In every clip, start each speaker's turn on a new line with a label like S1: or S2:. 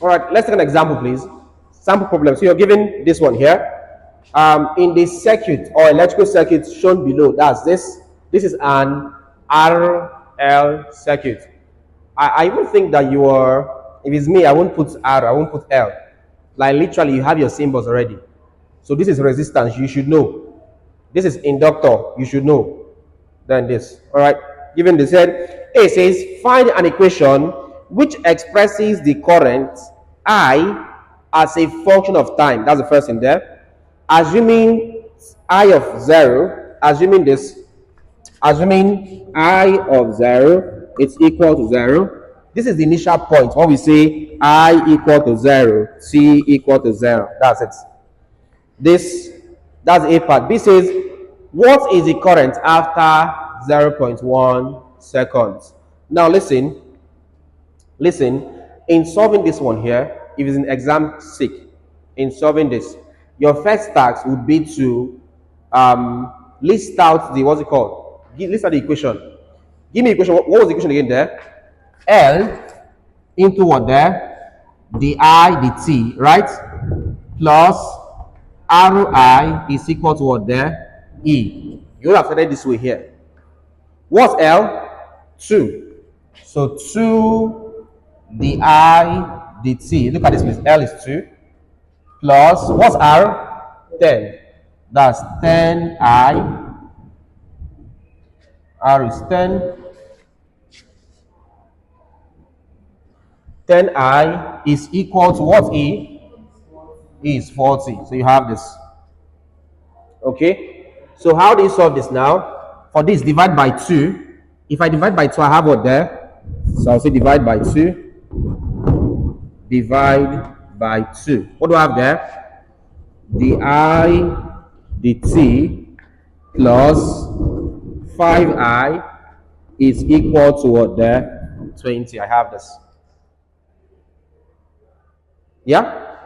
S1: All right, let's take an example, please. Sample problem. So you're given this one here. In the circuit or electrical circuit shown below, that's this. This is an RL circuit. I even think that you are, if it's me, I won't put R, I won't put L. Like literally, you have your symbols already. So this is resistance, you should know. This is inductor, you should know. Then this. All right. Given this head, A says find an equation which expresses the current I as a function of time. That's the first thing there. Assuming I of 0, assuming this, assuming I of 0 is equal to 0. This is the initial point when we say I equal to 0, C equal to 0. That's it. This, that's A part. B says, what is the current after 0.1 seconds? Now listen, in solving this one here, if it's an exam sick, in solving this, your first task would be to list out the, what's it called? List out the equation. Give me the equation. What was the equation again there? L into what there? The I, the T, right? Plus Ri is equal to what there? E. You would have started this way here. What's L? 2. So 2 the I, the T. Look at this, please. L is 2. Plus, what's R? 10. That's 10I. R is 10. 10I is equal to what? E? E is 40. So you have this. Okay. So how do you solve this now? For this, divide by 2. If I divide by 2, I have what there? So I'll say divide by 2. Divide by 2. What do I have there? The I, the T, plus 5I is equal to what there? 20. I have this. Yeah?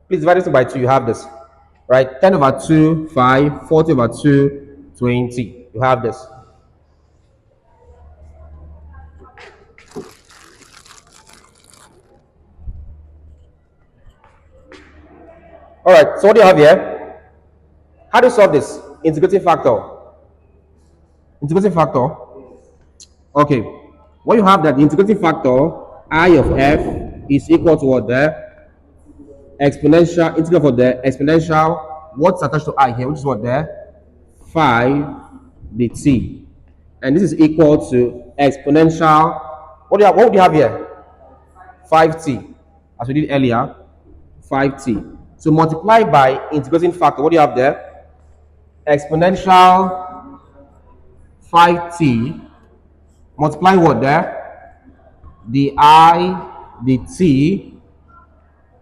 S1: Please divide this by 2. You have this. Right? 10 over 2, 5. 40 over 2, 20. You have this. All right, so what do you have here? How do you solve this? Integrating factor. Integrating factor. Okay. What you have that the integrating factor, I of f, is equal to what there? Exponential, integral for the exponential, what's attached to I here, which is what there? 5 the t. And this is equal to exponential, what would you have here? 5t, as we did earlier, 5t. So multiply by integrating factor. What do you have there? Exponential 5t. Multiply what there? The I, the t,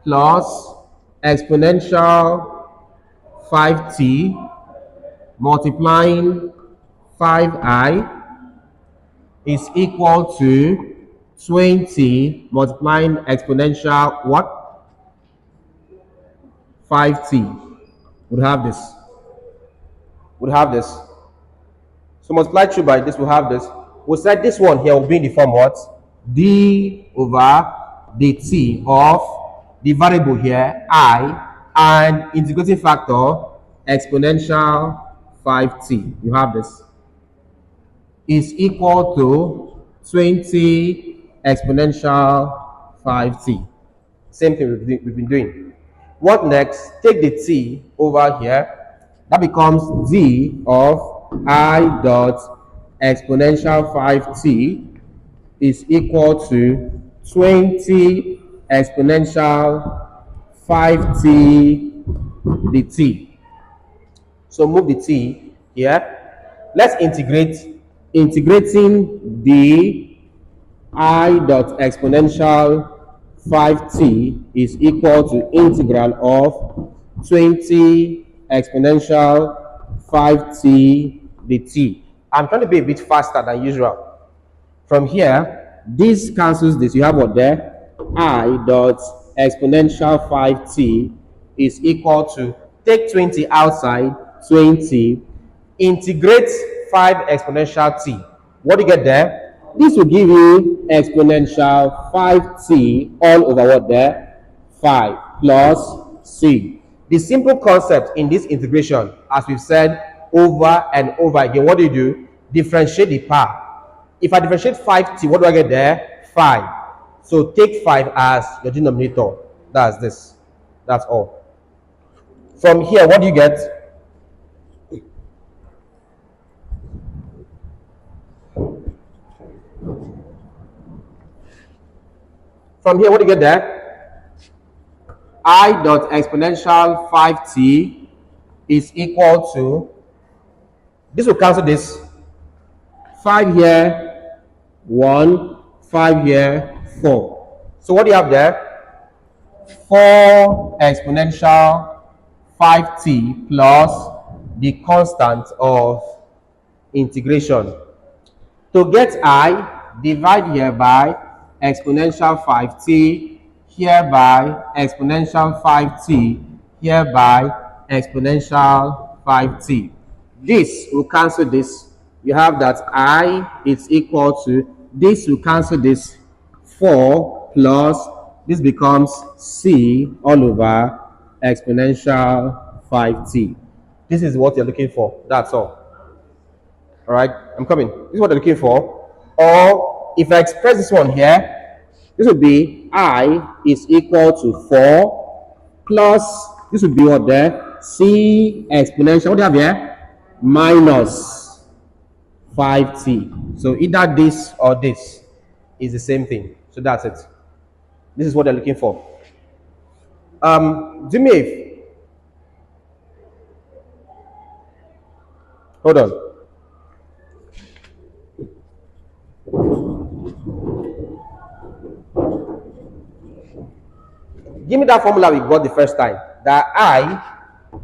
S1: plus exponential 5t multiplying 5I is equal to 20 multiplying exponential what? 5t. Would have this. Would have this. So multiply through by this, we'll have this. We'll say this one here will be in the form what? D over dt of the variable here, I, and integrating factor, exponential 5t. You have this. Is equal to 20 exponential 5t. Same thing we've been doing. What next? Take the t over here. That becomes d of I dot exponential 5t is equal to 20 exponential 5t dt. So move the t here. Let's integrate. Integrating the I dot exponential 5t is equal to integral of 20 exponential 5t dt. I'm trying to be a bit faster than usual. From here, this cancels this. You have what there? I dot exponential 5t is equal to, take 20 outside, 20, integrate 5 exponential t. What do you get there? this will give you exponential 5t all over what there? 5 plus c. The simple concept in this integration, as we've said over and over again, what do? Differentiate the power. If I differentiate 5t, what do I get there? 5. So take 5 as your denominator. That's this. That's all. From here, what do you get? From here, what do you get there? I dot exponential 5t is equal to, this will cancel this. 5 here, 1, 5 here, 4. So what do you have there? 4 exponential 5t plus the constant of integration. To get I, divide here by exponential 5t, here by exponential 5t, here by exponential 5t. This will cancel this. You have that I is equal to, this will cancel this, 4 plus, this becomes c all over exponential 5t. This is what you're looking for. That's all. All right, I'm coming. This is what I'm looking for. Or if I express this one here, this would be I is equal to 4 plus, this would be what there? C exponential, what do you have here? Minus 5t. So either this or this is the same thing. So that's it. This is what they're looking for. Do me a, hold on. Give me that formula we got the first time. That I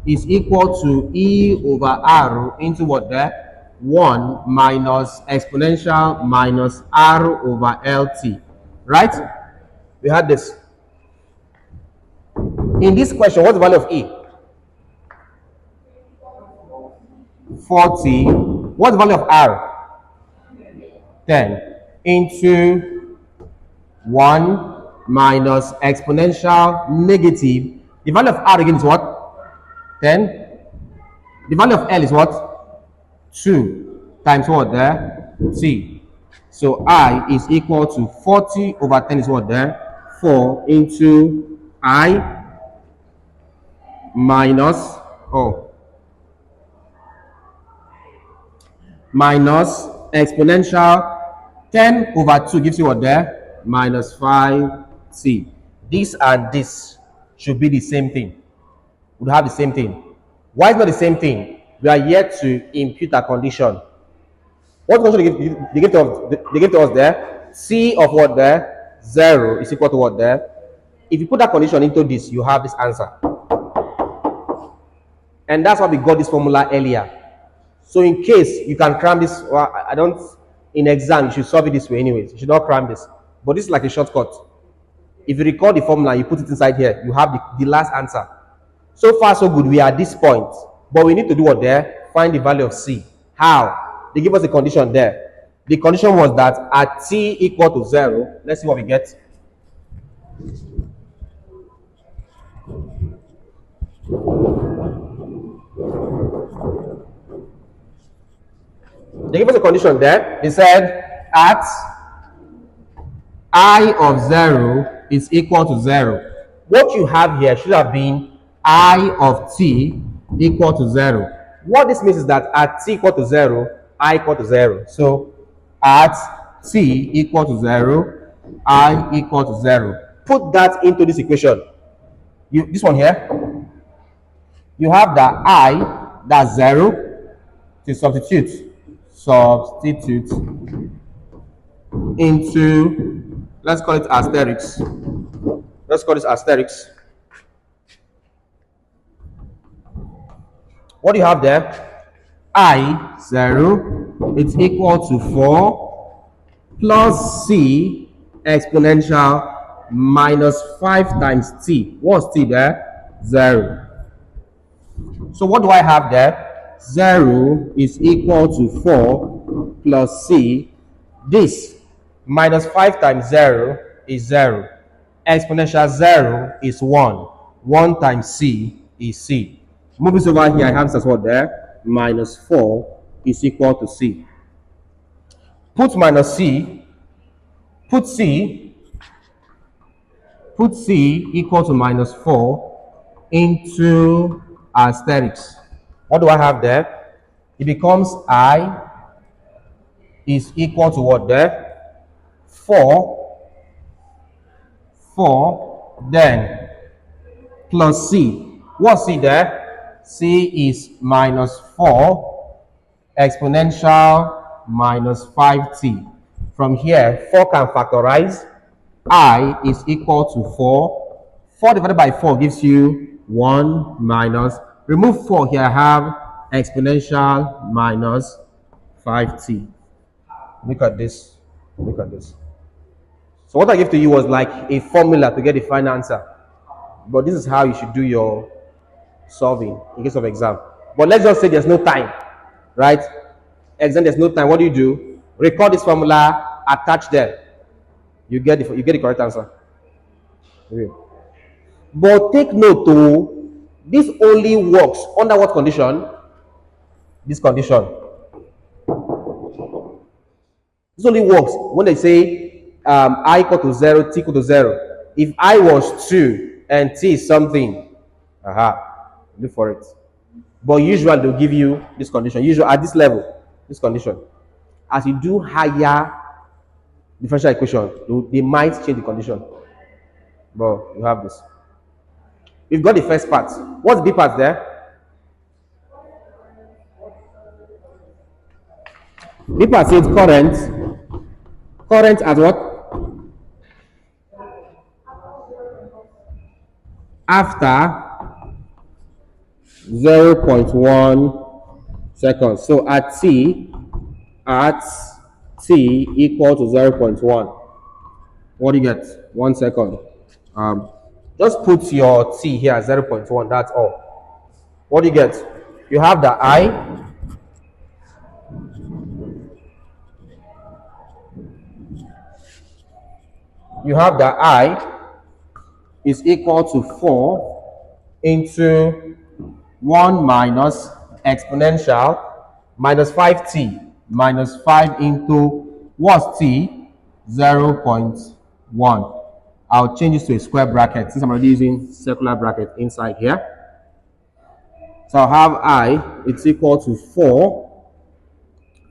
S1: is equal to E over R into what there? 1 minus exponential minus R over LT. Right? We had this. In this question, what's the value of E? 40. What's the value of R? 10. Into 1 minus exponential negative. The value of R again is what? 10. The value of L is what? 2 times what there? T. So I is equal to 40 over 10 is what there? 4 into I minus, minus exponential 10 over 2 gives you what there? Minus 5t. This and this should be the same thing. Would have the same thing. Why is not the same thing? We are yet to impute a condition. What condition they give to us there? C of what there? 0 is equal to what there? If you put that condition into this, you have this answer. And that's why we got this formula earlier. So in case you can cram this, well, I don't, in exam, you should solve it this way anyways. You should not cram this. But this is like a shortcut. If you record the formula, you put it inside here, you have the last answer. So far, so good. We are at this point. But we need to do what there? Find the value of C. How? They give us a condition there. The condition was that at t equal to 0, let's see what we get. They give us a condition there. They said at I of 0 is equal to 0. What you have here should have been I of t equal to 0. What this means is that at t equal to 0, I equal to 0. So at t equal to 0, I equal to 0. Put that into this equation. This one here, you have that I, that's 0, to substitute into, let's call it asterisk. Let's call this asterisk. What do you have there? I, 0, it's equal to 4 plus c exponential minus 5 times t. What's t there? 0. So what do I have there? 0 is equal to 4 plus c. This Minus 5 times 0 is 0. Exponential 0 is 1. 1 times c is c. Moving this over here, I have this as what there. Minus 4 is equal to c. Put minus c, put c equal to minus 4 into asterisk. What do I have there? It becomes I is equal to what there? 4, then plus c. What's c there? C is minus 4 exponential minus 5t. From here, 4 can factorize. I is equal to 4. 4 divided by 4 gives you 1 minus. Remove 4 here, I have exponential minus 5t. Look at this. Look at this. So what I gave to you was like a formula to get the final answer. But this is how you should do your solving in case of exam. But let's just say there's no time, right? Exam, there's no time. What do? Record this formula, attach there. You get the correct answer. Okay. But take note though, this only works under what condition? This condition. This only works when they say I equal to 0, t equal to 0. If I was 2 and t is something, look for it. But usually they'll give you this condition. Usually at this level, this condition. As you do higher differential equation, they might change the condition. But you have this. We've got the first part. What's the B part there? B part says current. Current at what? After 0.1 seconds. So at t equal to 0.1. What do you get? 1 second. Just put your t here at 0.1. That's all. What do you get? You have the I. You have the I is equal to 4 into 1 minus exponential minus 5t minus 5 into what's t? 0.1. I'll change this to a square bracket since I'm already using circular bracket inside here. So I'll have I, it's equal to 4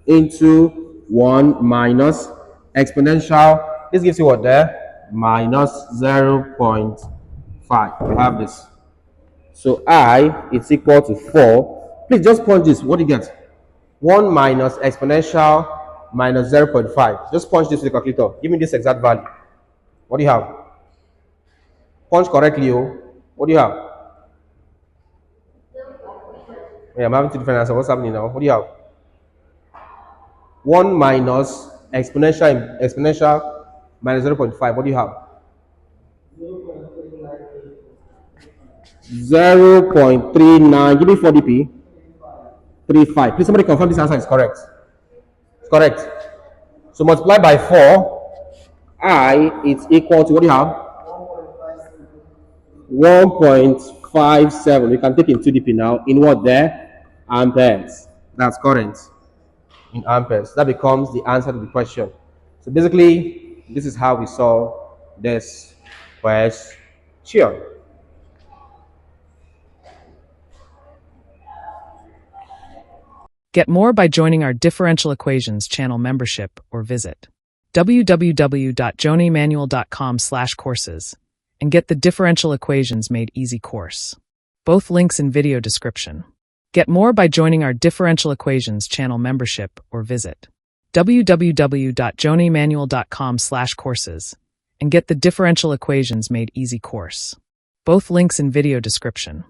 S1: into 1 minus exponential. This gives you what there? Minus 0.5. You have this. So I, it's equal to 4. Please just punch this. What do you get? 1 minus exponential minus 0.5. Just punch this to the calculator. Give me this exact value. What do you have? Punch correctly. What do you have? Yeah, I'm having two different answers. What's happening now? What do you have? 1 minus exponential minus 0.5. What do you have? 0.39. Give me 4dp. 35. Please, somebody confirm this answer is correct. It's correct. So multiply by 4. I is equal to what do you have? 1.57. You can take in 2dp now. In what there? Amperes. That's current in amperes. That becomes the answer to the question. So basically, this is how we solve this question.
S2: Get more by joining our Differential Equations channel membership or visit www.jonimanual.com/courses and get the Differential Equations Made Easy course. Both links in video description. Get more by joining our Differential Equations channel membership or visit www.jonimanual.com/courses and get the Differential Equations Made Easy course. Both links in video description.